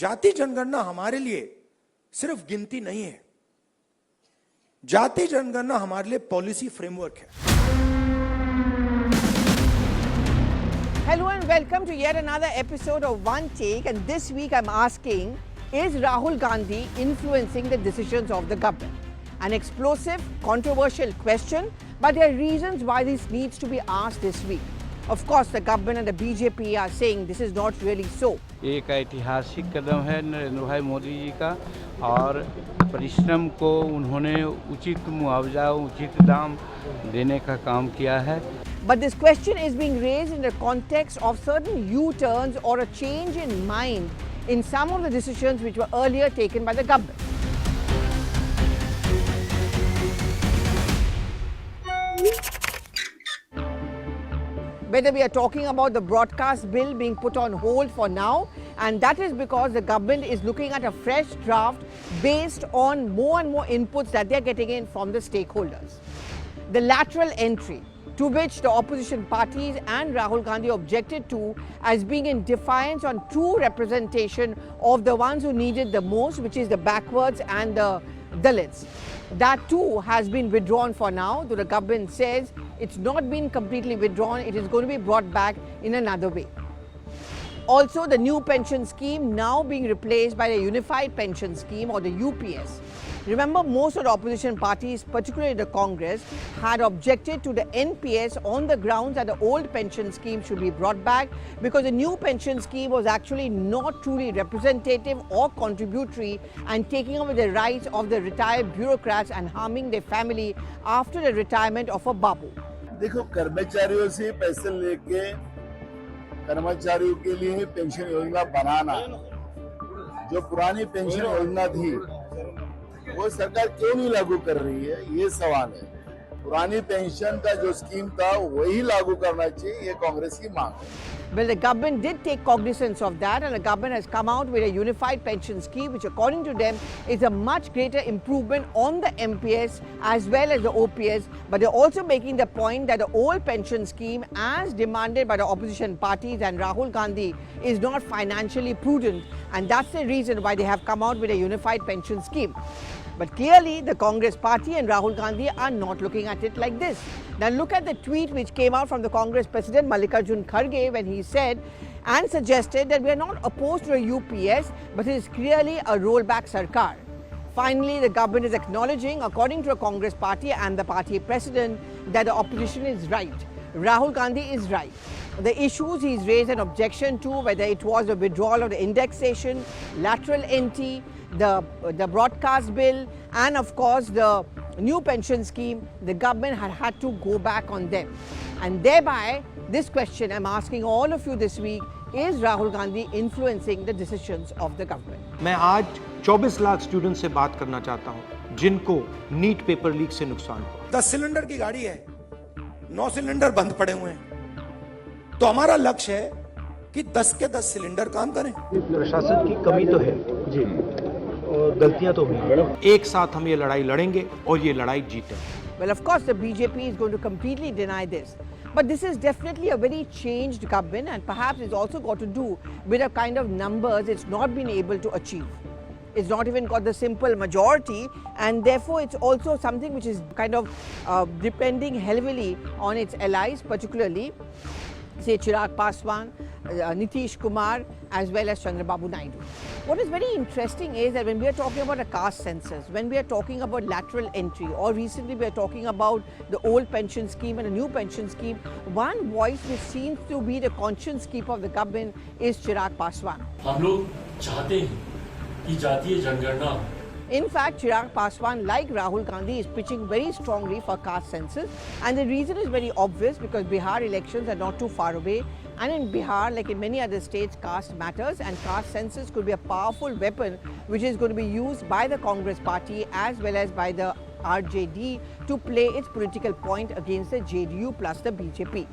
जाति जनगणना हमारे लिए सिर्फ गिनती नहीं है, जाति जनगणना हमारे लिए पॉलिसी फ्रेमवर्क है। Hello and welcome to yet another episode of One Take, and this week I'm asking, is Rahul Gandhi influencing the decisions of the government? An explosive, controversial question, but there are reasons why this needs to be asked this week. Of course, the government and the BJP are saying this is not really so. एक ऐतिहासिक कदम है नरेंद्र भाई मोदी जी का, और परिश्रम को उन्होंने उचित मुआवजा, उचित दाम देने का काम किया है. But this question is being raised in the context of certain U-turns or a change in mind in some of the decisions which were earlier taken by the government. Whether we are talking about the broadcast bill being put on hold for now, and that is because the government is looking at a fresh draft based on more and more inputs that they are getting in from the stakeholders. The lateral entry, to which the opposition parties and Rahul Gandhi objected to as being in defiance on true representation of the ones who need it the most, which is the backwards and the Dalits. That too has been withdrawn for now, though the government says it's not been completely withdrawn, it is going to be brought back in another way. Also, the new pension scheme now being replaced by the Unified Pension Scheme, or the UPS. Remember, most of the opposition parties, particularly the Congress, had objected to the NPS on the grounds that the old pension scheme should be brought back because the new pension scheme was actually not truly representative or contributory and taking away the rights of the retired bureaucrats and harming their family after the retirement of a babu. देखो, कर्मचारियों से पैसे लेके कर्मचारियों के लिए ही pension योजना बनाना, जो पुरानी पेंशन योजना थी वो सरकार क्यों नहीं लागू कर रही है, ये सवाल है. पुरानी पेंशन का जो स्कीम था वही लागू करना चाहिए, ये कांग्रेस की मांग है. Well, the government did take cognizance of that, and the government has come out with a unified pension scheme, which according to them is a much greater improvement on the MPS as well as the OPS. But they're also making the point that the old pension scheme, as demanded by the opposition parties and Rahul Gandhi, is not financially prudent, and that's the reason why they have come out with a unified pension scheme. But clearly, the Congress party and Rahul Gandhi are not looking at it like this. Now look at the tweet which came out from the Congress President Mallikarjun Kharge, when he said and suggested that we are not opposed to a UPS, but it is clearly a rollback sarkar. Finally, the government is acknowledging, according to the Congress party and the party president, that the opposition is right. Rahul Gandhi is right. The issues he's raised an objection to, whether it was a withdrawal of the indexation, lateral entry, the broadcast bill, and of course the new pension scheme, the government had to go back on them. And thereby, this question I'm asking all of you this week, is Rahul Gandhi influencing the decisions of the government? मैं आज 24 lakh student से बात करना चाहता हूं जिनको NEET paper leak से नुकसान हुआ. 10 सिलेंडर की गाड़ी है, 9 सिलेंडर बंद पड़े हुए हैं, तो हमारा लक्ष्य है कि 10 के 10 सिलेंडर काम करें. प्रशासन की कमी तो है जी, और गलतियां तो हुई. एक साथ हम ये लड़ाई लड़ेंगे और ये लड़ाई जीतेंगे. Well, of course, the BJP is going to completely deny this. But this is definitely a very changed government, and perhaps it's also got to do with the kind of numbers it's not been able to achieve. It's not even got the simple majority, and therefore it's also something which is kind of depending heavily on its allies, particularly say Chirag Paswan, Nitish Kumar, as well as Chandrababu Naidu. What is very interesting is that when we are talking about a caste census, when we are talking about lateral entry, or recently we are talking about the old pension scheme and a new pension scheme, one voice which seems to be the conscience keeper of the government is Chirag Paswan. हम लोग चाहते हैं कि जातीय जनगणना. In fact, Chirag Paswan, like Rahul Gandhi, is pitching very strongly for caste census, and the reason is very obvious because Bihar elections are not too far away, and in Bihar, like in many other states, caste matters, and caste census could be a powerful weapon which is going to be used by the Congress party as well as by the RJD to play its political point against the JDU plus the BJP.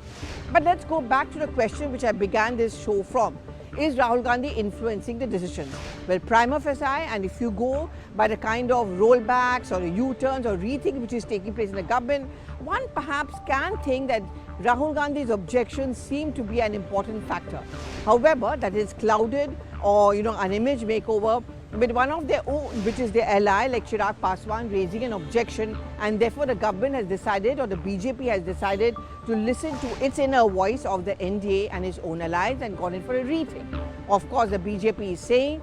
But let's go back to the question which I began this show from. Is Rahul Gandhi influencing the decisions? Well, prima facie, and if you go by the kind of rollbacks or U-turns or rethink which is taking place in the government, one perhaps can think that Rahul Gandhi's objections seem to be an important factor. However, that is clouded or an image makeover with one of their own, which is their ally like Chirag Paswan raising an objection, and therefore the government has decided, or the BJP has decided, to listen to its inner voice of the NDA and its own allies and gone in for a rethink. Of course, the BJP is saying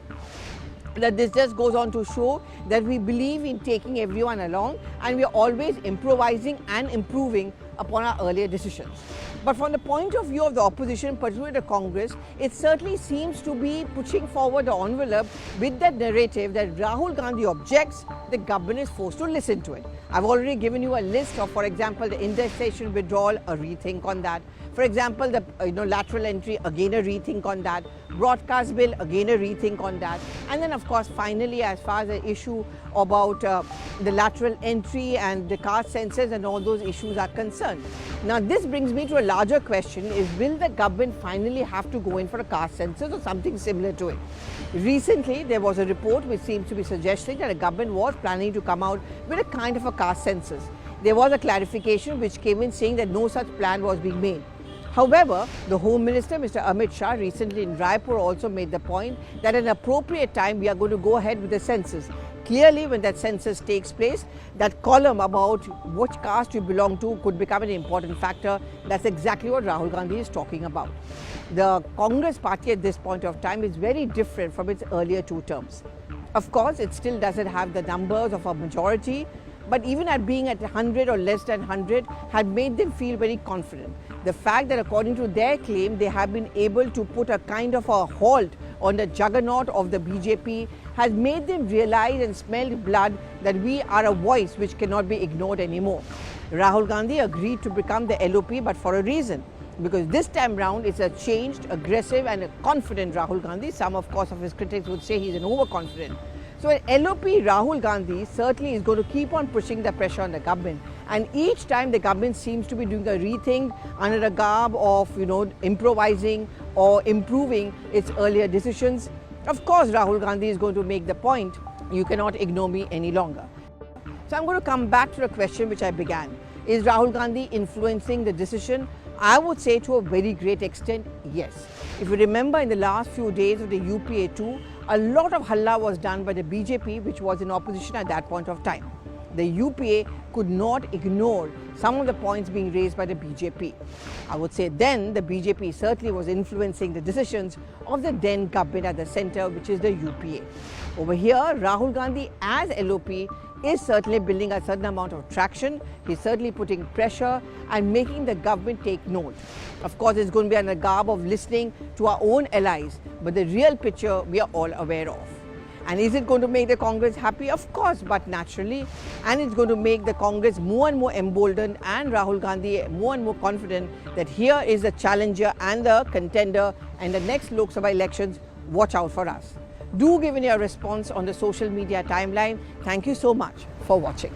that this just goes on to show that we believe in taking everyone along and we are always improvising and improving upon our earlier decisions. But from the point of view of the opposition, particularly the Congress, it certainly seems to be pushing forward the envelope with that narrative that Rahul Gandhi objects, the government is forced to listen to it. I've already given you a list of, for example, the indexation withdrawal, a rethink on that. For example, the lateral entry, again a rethink on that. Broadcast bill, again a rethink on that. And then, of course, finally, as far as the issue about the lateral entry and the caste census and all those issues are concerned. Now, this brings me to a larger question: is will the government finally have to go in for a caste census or something similar to it? Recently, there was a report which seems to be suggesting that the government was planning to come out with a kind of a caste census. There was a clarification which came in saying that no such plan was being made. However, the Home Minister, Mr. Amit Shah, recently in Raipur also made the point that at an appropriate time we are going to go ahead with the census. Clearly, when that census takes place, that column about which caste you belong to could become an important factor. That's exactly what Rahul Gandhi is talking about. The Congress party at this point of time is very different from its earlier two terms. Of course, it still doesn't have the numbers of a majority, but even at being at 100 or less than 100 had made them feel very confident. The fact that according to their claim, they have been able to put a kind of a halt on the juggernaut of the BJP has made them realize and smell blood that we are a voice which cannot be ignored anymore. Rahul Gandhi agreed to become the LOP, but for a reason. Because this time round it's a changed, aggressive and a confident Rahul Gandhi. Some, of course, of his critics would say he's an overconfident. So LOP Rahul Gandhi certainly is going to keep on pushing the pressure on the government, and each time the government seems to be doing a rethink under the garb of improvising or improving its earlier decisions. Of course, Rahul Gandhi is going to make the point, you cannot ignore me any longer. So I'm going to come back to the question which I began. Is Rahul Gandhi influencing the decision? I would say to a very great extent, yes. If you remember, in the last few days of the UPA 2, a lot of halla was done by the BJP, which was in opposition at that point of time. The UPA could not ignore some of the points being raised by the BJP. I would say then the BJP certainly was influencing the decisions of the then government at the centre, which is the UPA. Over here, Rahul Gandhi as LOP is certainly building a certain amount of traction. He's certainly putting pressure and making the government take note. Of course, it's going to be on the garb of listening to our own allies, but the real picture we are all aware of. And is it going to make the Congress happy? Of course, but naturally. And it's going to make the Congress more and more emboldened and Rahul Gandhi more and more confident that here is the challenger and the contender, and the next Lok Sabha elections, watch out for us. Do give me your response on the social media timeline. Thank you so much for watching.